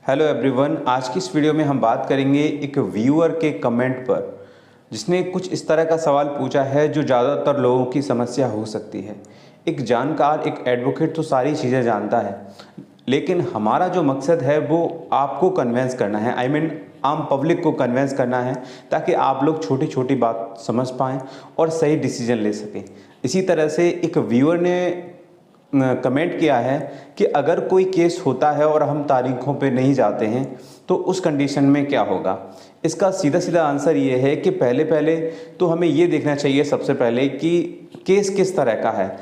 Hello everyone, आज की इस वीडियो में हम बात करेंगे एक व्यूअर के कमेंट पर, जिसने कुछ इस तरह का सवाल पूछा है जो ज़्यादातर लोगों की समस्या हो सकती है। एक जानकार, एक एडवोकेट तो सारी चीज़ें जानता है, लेकिन हमारा जो मकसद है वो आपको कन्वेंस करना है। आम पब्लिक को कन्वेंस करना है, ताकि आप लोग छोटी छोटी बात समझ पाएँ और सही डिसीजन ले सकें। इसी तरह से एक व्यूअर ने कमेंट किया है कि अगर कोई केस होता है और हम तारीखों पे नहीं जाते हैं तो उस कंडीशन में क्या होगा। इसका सीधा सीधा आंसर ये है कि पहले तो हमें ये देखना चाहिए सबसे पहले कि केस किस तरह का है।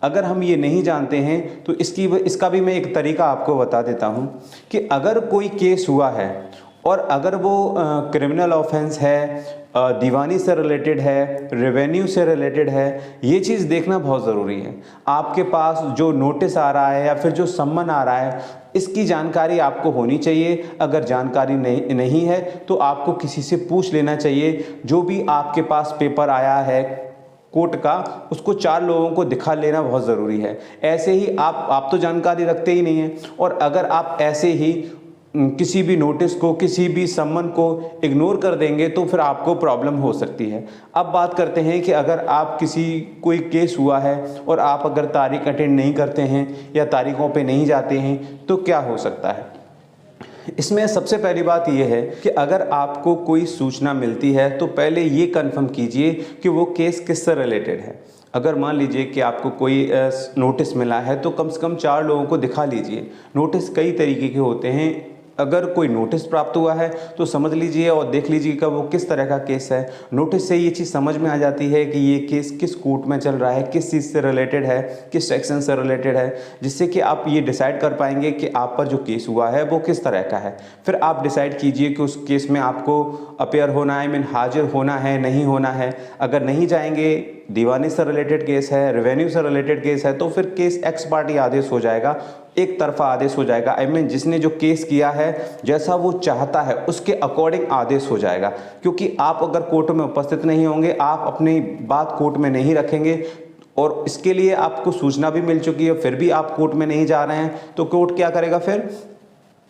अगर हम ये नहीं जानते हैं तो इसका भी मैं एक तरीका आपको बता देता हूँ कि अगर कोई केस हुआ है और अगर वो क्रिमिनल ऑफेंस है, दीवानी से रिलेटेड है, रेवेन्यू से रिलेटेड है, ये चीज़ देखना बहुत ज़रूरी है। आपके पास जो नोटिस आ रहा है या फिर जो सम्मन आ रहा है, इसकी जानकारी आपको होनी चाहिए। अगर जानकारी नहीं है तो आपको किसी से पूछ लेना चाहिए। जो भी आपके पास पेपर आया है कोर्ट का, उसको 4 लोगों को दिखा लेना बहुत ज़रूरी है। ऐसे ही आप तो जानकारी रखते ही नहीं हैं, और अगर आप ऐसे ही किसी भी नोटिस को, किसी भी सम्मन को इग्नोर कर देंगे तो फिर आपको प्रॉब्लम हो सकती है। अब बात करते हैं कि अगर आप कोई केस हुआ है और आप अगर तारीख अटेंड नहीं करते हैं या तारीखों पे नहीं जाते हैं तो क्या हो सकता है। इसमें सबसे पहली बात यह है कि अगर आपको कोई सूचना मिलती है तो पहले ये कंफर्म कीजिए कि वो केस किससे रिलेटेड है। अगर मान लीजिए कि आपको कोई नोटिस मिला है तो कम से कम 4 लोगों को दिखा लीजिए। नोटिस कई तरीके के होते हैं। अगर कोई नोटिस प्राप्त हुआ है तो समझ लीजिए और देख लीजिए कि वो किस तरह का केस है। नोटिस से ये चीज़ समझ में आ जाती है कि ये केस किस कोर्ट में चल रहा है, किस चीज़ से रिलेटेड है, किस सेक्शन से रिलेटेड है, जिससे कि आप ये डिसाइड कर पाएंगे कि आप पर जो केस हुआ है वो किस तरह का है। फिर आप डिसाइड कीजिए कि उस केस में आपको अपेयर होना है, हाजिर होना है, नहीं होना है। अगर नहीं जाएंगे, दीवानी से रिलेटेड केस है, रेवेन्यू से रिलेटेड केस है, तो फिर केस एक्स पार्टी आदेश हो जाएगा, एक तरफा आदेश हो जाएगा। जिसने जो केस किया है जैसा वो चाहता है उसके अकॉर्डिंग आदेश हो जाएगा। क्योंकि आप अगर कोर्ट में उपस्थित नहीं होंगे, आप अपनी बात कोर्ट में नहीं रखेंगे और इसके लिए आपको सूचना भी मिल चुकी है, फिर भी आप कोर्ट में नहीं जा रहे हैं, तो कोर्ट क्या करेगा। फिर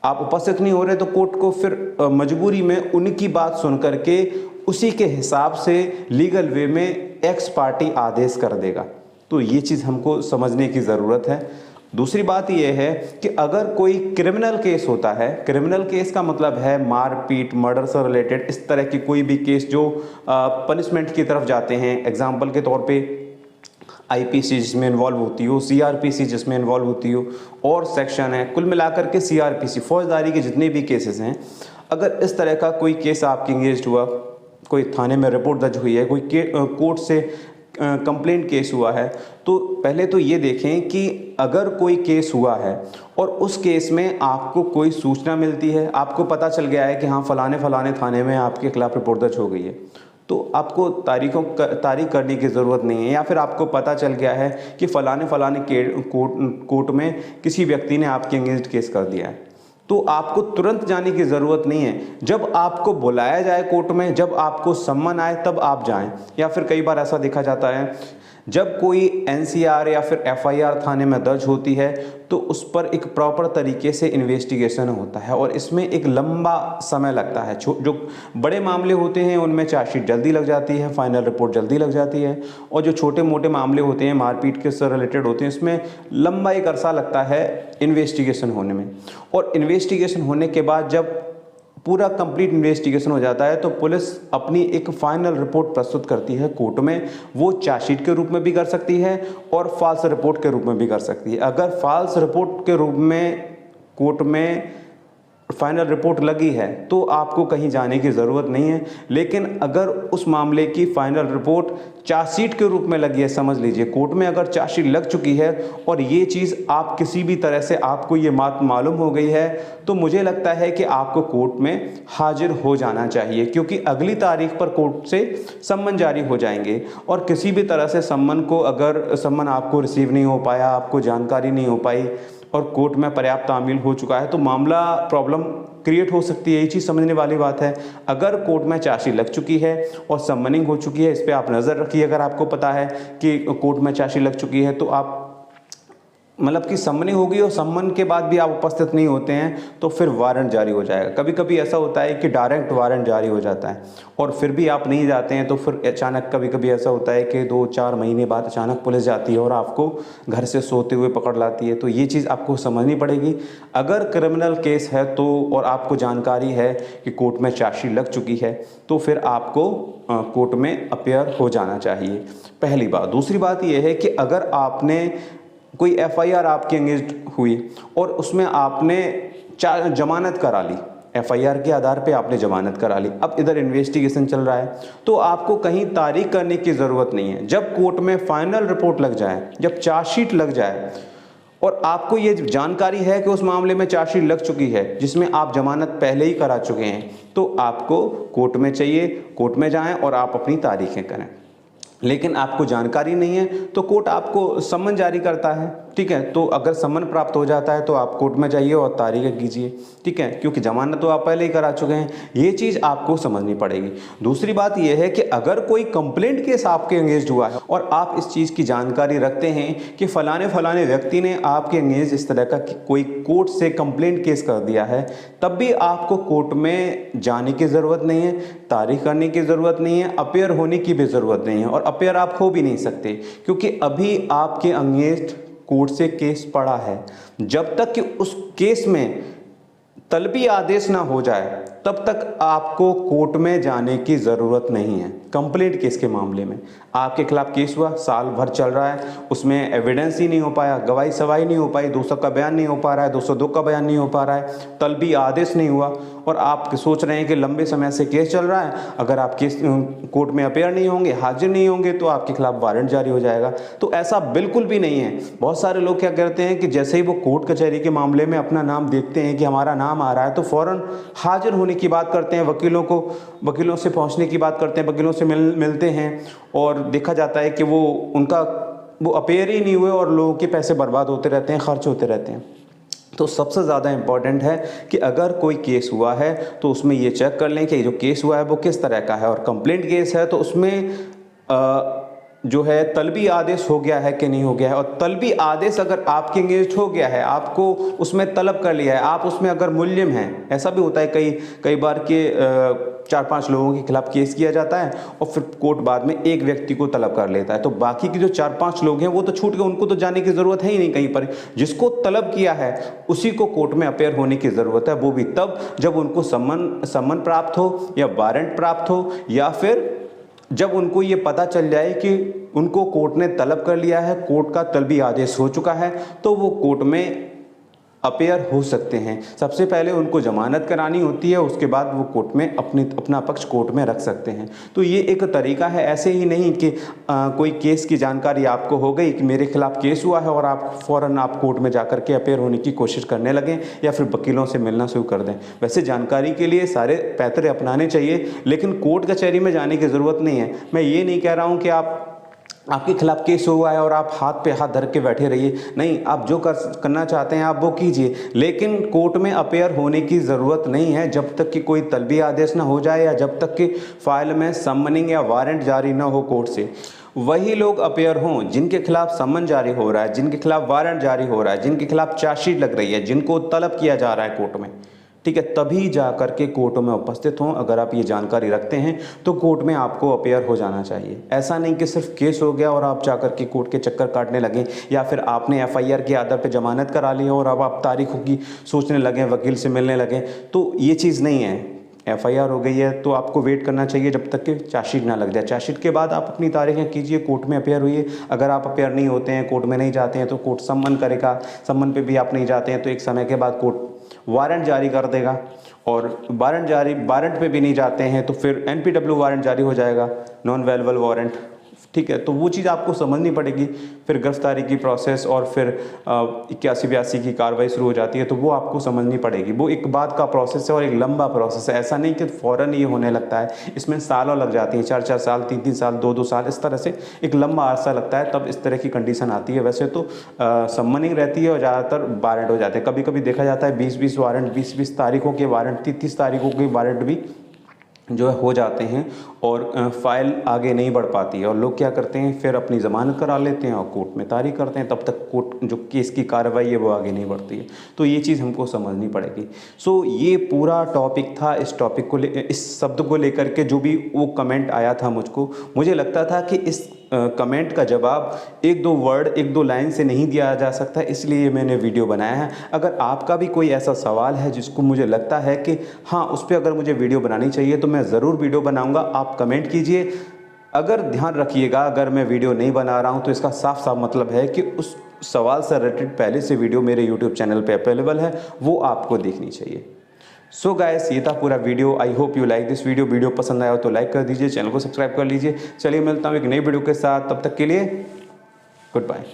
आप उपस्थित नहीं हो रहे तो कोर्ट को फिर मजबूरी में उनकी बात सुन करके उसी के हिसाब से लीगल वे में एक्स पार्टी आदेश कर देगा। तो ये चीज़ हमको समझने की ज़रूरत है। दूसरी बात यह है कि अगर कोई क्रिमिनल केस होता है, क्रिमिनल केस का मतलब है मारपीट, मर्डर से रिलेटेड, इस तरह की कोई भी केस जो पनिशमेंट की तरफ जाते हैं। एग्जाम्पल के तौर पे आईपीसी जिसमें इन्वॉल्व होती हो, सीआरपीसी जिसमें इन्वॉल्व होती हो, और सेक्शन है, कुल मिलाकर के सीआरपीसी फौजदारी के जितने भी केसेस हैं, अगर इस तरह का कोई केस आपकी इंगेज हुआ, कोई थाने में रिपोर्ट दर्ज हुई है, कोई कोर्ट से कंप्लेंट केस हुआ है, तो पहले तो ये देखें कि अगर कोई केस हुआ है और उस केस में आपको कोई सूचना मिलती है, आपको पता चल गया है कि हाँ फलाने थाने में आपके खिलाफ रिपोर्ट दर्ज हो गई है, तो आपको तारीख करने की ज़रूरत नहीं है। या फिर आपको पता चल गया है कि फलाने कोर्ट में किसी व्यक्ति ने आपके अगेंस्ट केस कर दिया है, तो आपको तुरंत जाने की ज़रूरत नहीं है। जब आपको बुलाया जाए कोर्ट में, जब आपको सम्मन आए तब आप जाएं। या फिर कई बार ऐसा देखा जाता है जब कोई एनसीआर या फिर एफआईआर थाने में दर्ज होती है तो उस पर एक प्रॉपर तरीके से इन्वेस्टिगेशन होता है और इसमें एक लंबा समय लगता है। जो बड़े मामले होते हैं उनमें चार्जशीट जल्दी लग जाती है, फाइनल रिपोर्ट जल्दी लग जाती है, और जो छोटे मोटे मामले होते हैं, मारपीट के से रिलेटेड होते हैं, इसमें लंबा एक अरसा लगता है इन्वेस्टिगेशन होने में। और इन्वेस्टिगेशन होने के बाद जब पूरा कंप्लीट इन्वेस्टिगेशन हो जाता है तो पुलिस अपनी एक फाइनल रिपोर्ट प्रस्तुत करती है कोर्ट में। वो चार्जशीट के रूप में भी कर सकती है और फॉल्स रिपोर्ट के रूप में भी कर सकती है। अगर फॉल्स रिपोर्ट के रूप में कोर्ट में फाइनल रिपोर्ट लगी है तो आपको कहीं जाने की ज़रूरत नहीं है। लेकिन अगर उस मामले की फाइनल रिपोर्ट चार्जशीट के रूप में लगी है, समझ लीजिए कोर्ट में अगर चार्जशीट लग चुकी है और ये चीज़ आप किसी भी तरह से आपको ये बात मालूम हो गई है, तो मुझे लगता है कि आपको कोर्ट में हाजिर हो जाना चाहिए। क्योंकि अगली तारीख पर कोर्ट से सम्मन जारी हो जाएंगे और किसी भी तरह से सम्मन आपको रिसीव नहीं हो पाया, आपको जानकारी नहीं हो पाई और कोर्ट में पर्याप्त तामील हो चुका है, तो मामला प्रॉब्लम क्रिएट हो सकती है। ये चीज़ समझने वाली बात है। अगर कोर्ट में चार्जशीट लग चुकी है और सम्मनिंग हो चुकी है, इस पर आप नज़र रखिए। अगर आपको पता है कि कोर्ट में चार्जशीट लग चुकी है तो आप मतलब कि सम्मनी होगी और सम्मन के बाद भी आप उपस्थित नहीं होते हैं तो फिर वारंट जारी हो जाएगा। कभी कभी ऐसा होता है कि डायरेक्ट वारंट जारी हो जाता है और फिर भी आप नहीं जाते हैं तो फिर अचानक कभी कभी ऐसा होता है कि 2-4 महीने बाद अचानक पुलिस जाती है और आपको घर से सोते हुए पकड़ लाती है। तो ये चीज़ आपको समझनी पड़ेगी। अगर क्रिमिनल केस है तो और आपको जानकारी है कि कोर्ट में चार्जशीट लग चुकी है तो फिर आपको कोर्ट में अपीयर हो जाना चाहिए, पहली बात। दूसरी बात यह है कि अगर आपने कोई एफआईआर आपके अगेंस्ट हुई और उसमें आपने जमानत करा ली, एफआईआर के आधार पे आपने जमानत करा ली, अब इधर इन्वेस्टिगेशन चल रहा है तो आपको कहीं तारीख करने की ज़रूरत नहीं है। जब कोर्ट में फाइनल रिपोर्ट लग जाए, जब चार्जशीट लग जाए और आपको ये जानकारी है कि उस मामले में चार्जशीट लग चुकी है जिसमें आप जमानत पहले ही करा चुके हैं, तो आपको कोर्ट में चाहिए, कोर्ट में जाएं और आप अपनी तारीखें करें। लेकिन आपको जानकारी नहीं है तो कोर्ट आपको सम्मन जारी करता है, ठीक है। तो अगर सम्मन प्राप्त हो जाता है तो आप कोर्ट में जाइए और तारीखें कीजिए, ठीक है, क्योंकि जमानत तो आप पहले ही करा चुके हैं। ये चीज़ आपको समझनी पड़ेगी। दूसरी बात यह है कि अगर कोई कंप्लेंट केस आपके अगेंस्ट हुआ है और आप इस चीज़ की जानकारी रखते हैं कि फलाने फलाने व्यक्ति ने आपके अगेंस्ट इस तरह का कोई कोर्ट से कंप्लेंट केस कर दिया है, तब भी आपको कोर्ट में जाने की ज़रूरत नहीं है, तारीख करने की ज़रूरत नहीं है, अपीयर होने की भी ज़रूरत नहीं है और अपीयर आप हो भी नहीं सकते क्योंकि अभी आपके अगेंस्ट कोर्ट से केस पड़ा है। जब तक कि उस केस में तलबी आदेश ना हो जाए तब तक आपको कोर्ट में जाने की ज़रूरत नहीं है। कंप्लेंट केस के मामले में आपके खिलाफ केस हुआ, साल भर चल रहा है, उसमें एविडेंस ही नहीं हो पाया, गवाही सवाही नहीं हो पाई, 200 का बयान नहीं हो पा रहा है, 202 का बयान नहीं हो पा रहा है, तलबी आदेश नहीं हुआ और आप सोच रहे हैं कि लंबे समय से केस चल रहा है, अगर आप केस कोर्ट में अपेयर नहीं होंगे, हाजिर नहीं होंगे तो आपके खिलाफ वारंट जारी हो जाएगा। तो ऐसा बिल्कुल भी नहीं है। बहुत सारे लोग क्या करते हैं कि जैसे ही वो कोर्ट कचहरी के मामले में अपना नाम देखते हैं कि हमारा नाम आ रहा है तो फ़ौरन हाजिर होने की बात करते हैं, वकीलों से पहुंचने की बात करते हैं, वकीलों से मिलते हैं और देखा जाता है कि वो अपेयर ही नहीं हुए और लोगों के पैसे बर्बाद होते रहते हैं, खर्च होते रहते हैं। तो सबसे ज़्यादा इम्पॉर्टेंट है कि अगर कोई केस हुआ है तो उसमें ये चेक कर लें कि जो केस हुआ है वो किस तरह का है, और कंप्लेंट केस है तो उसमें जो है तलबी आदेश हो गया है कि नहीं हो गया है। और तलबी आदेश अगर आपके अगेंस्ट हो गया है, आपको उसमें तलब कर लिया है, आप उसमें अगर मुल्जिम हैं, ऐसा भी होता है कई बार के 4-5 लोगों के खिलाफ केस किया जाता है और फिर कोर्ट बाद में एक व्यक्ति को तलब कर लेता है, तो बाकी के जो 4-5 लोग हैं वो तो छूट गए, उनको तो जाने की ज़रूरत है ही नहीं कहीं पर। जिसको तलब किया है उसी को कोर्ट में अपेयर होने की ज़रूरत है, वो भी तब जब उनको सम्मन प्राप्त हो या वारंट प्राप्त हो या फिर जब उनको ये पता चल जाए कि उनको कोर्ट ने तलब कर लिया है, कोर्ट का तलबी आदेश हो चुका है, तो वो कोर्ट में अपेयर हो सकते हैं। सबसे पहले उनको जमानत करानी होती है, उसके बाद वो कोर्ट में अपना पक्ष कोर्ट में रख सकते हैं। तो ये एक तरीका है, ऐसे ही नहीं कि कोई केस की जानकारी आपको हो गई कि मेरे खिलाफ केस हुआ है और आप फ़ौरन कोर्ट में जाकर के अपेयर होने की कोशिश करने लगें या फिर वकीलों से मिलना शुरू कर दें। वैसे जानकारी के लिए सारे पैतरे अपनाने चाहिए, लेकिन कोर्ट कचहरी में जाने की ज़रूरत नहीं है। मैं ये नहीं कह रहा हूँ कि आपके खिलाफ केस हुआ है और आप हाथ पे हाथ धर के बैठे रहिए, नहीं, आप जो करना चाहते हैं आप वो कीजिए, लेकिन कोर्ट में अपेयर होने की ज़रूरत नहीं है जब तक कि कोई तलबी आदेश ना हो जाए या जब तक कि फाइल में समनिंग या वारंट जारी ना हो कोर्ट से। वही लोग अपेयर हों जिनके खिलाफ समन जारी हो रहा है, जिनके खिलाफ वारंट जारी हो रहा है, जिनके खिलाफ चार्जशीट लग रही है, जिनको तलब किया जा रहा है कोर्ट में, ठीक है, तभी जा कर के कोर्ट में उपस्थित हों। अगर आप ये जानकारी रखते हैं तो कोर्ट में आपको अपेयर हो जाना चाहिए। ऐसा नहीं कि सिर्फ केस हो गया और आप जा कर के कोर्ट के चक्कर काटने लगें, या फिर आपने एफआईआर के आधार पर जमानत करा ली और अब आप तारीखों की सोचने लगें, वकील से मिलने लगें, तो ये चीज़ नहीं है। एफआईआर हो गई है तो आपको वेट करना चाहिए जब तक कि चार्जशीट ना लग जाए। चार्जशीट के बाद आप अपनी तारीखें कीजिए, कोर्ट में अपेयर हुई। अगर आप अपेयर नहीं होते हैं, कोर्ट में नहीं जाते हैं, तो कोर्ट सम्मन करेगा, सम्मन पे भी आप नहीं जाते हैं तो एक समय के बाद कोर्ट वारंट जारी कर देगा, और वारंट पे भी नहीं जाते हैं तो फिर एनपीडब्ल्यू वारंट जारी हो जाएगा, नॉन अवेलेबल वारंट, ठीक है। तो वो चीज़ आपको समझनी पड़ेगी। फिर गिरफ्तारी की प्रोसेस और फिर 81-82 की कार्रवाई शुरू हो जाती है, तो वो आपको समझनी पड़ेगी। वो एक बाद का प्रोसेस है और एक लंबा प्रोसेस है, ऐसा नहीं कि फ़ौरन ये होने लगता है। इसमें सालों लग जाती हैं, 4-4 साल, 3-3 साल, 2-2 साल, इस तरह से एक लंबा अरसा लगता है, तब इस तरह की कंडीशन आती है। वैसे तो सम्मनिंग रहती है और ज़्यादातर वारंट हो जाते हैं। कभी कभी देखा जाता है 20-20 वारंट, 20-20 तारीखों के वारंट, 30-30 तारीखों के वारंट भी जो है हो जाते हैं और फाइल आगे नहीं बढ़ पाती है और लोग क्या करते हैं फिर अपनी ज़मानत करा लेते हैं और कोर्ट में तारीख करते हैं, तब तक कोर्ट जो केस की कार्रवाई है वो आगे नहीं बढ़ती है। तो ये चीज़ हमको समझनी पड़ेगी। सो ये पूरा टॉपिक था। इस टॉपिक को इस शब्द को लेकर के जो भी वो कमेंट आया था मुझको, मुझे लगता था कि इस कमेंट का जवाब एक दो वर्ड, एक दो लाइन से नहीं दिया जा सकता, इसलिए मैंने वीडियो बनाया है। अगर आपका भी कोई ऐसा सवाल है जिसको मुझे लगता है कि हाँ उस पर अगर मुझे वीडियो बनानी चाहिए तो मैं ज़रूर वीडियो बनाऊंगा, आप कमेंट कीजिए। अगर ध्यान रखिएगा, अगर मैं वीडियो नहीं बना रहा हूं तो इसका साफ साफ मतलब है कि उस सवाल से रिलेटेड पहले से वीडियो मेरे यूट्यूब चैनल पे अवेलेबल है, वो आपको देखनी चाहिए। सो गाइस, ये था पूरा video. I hope you like this video. Video पसंद आया हो तो लाइक कर दीजिए, चैनल को सब्सक्राइब कर लीजिए। चलिए मिलता हूँ एक नई वीडियो के साथ, तब तक के लिए गुड बाय।